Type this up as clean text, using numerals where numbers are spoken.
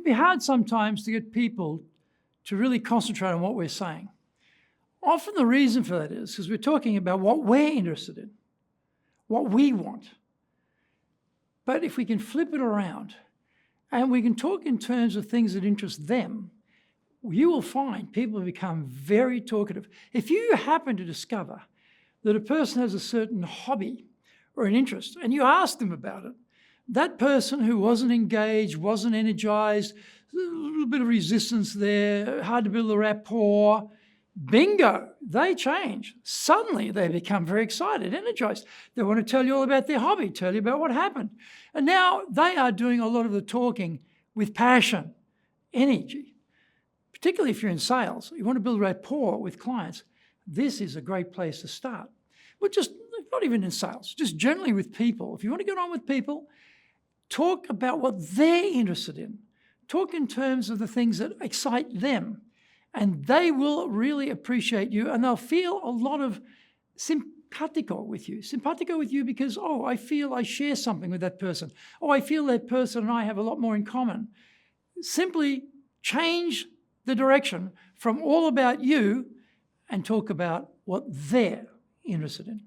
be hard sometimes to get people to really concentrate on what we're saying. Often the reason for that is because we're talking about what we're interested in, what we want. But if we can flip it around and we can talk in terms of things that interest them, you will find people become very talkative. If you happen to discover that a person has a certain hobby or an interest and you ask them about it, that person who wasn't engaged, wasn't energized, a little bit of resistance there, hard to build a rapport, bingo, they change. Suddenly they become very excited, energized. They want to tell you all about their hobby, tell you about what happened. And now they are doing a lot of the talking with passion, energy. Particularly if you're in sales, you want to build rapport with clients. This is a great place to start. But just not even in sales, just generally with people. If you want to get on with people, talk about what they're interested in. Talk in terms of the things that excite them. And they will really appreciate you and they'll feel a lot of simpatico with you. Simpatico with you because, oh, I feel I share something with that person. Oh, I feel that person and I have a lot more in common. Simply change the direction from all about you and talk about what they're interested in.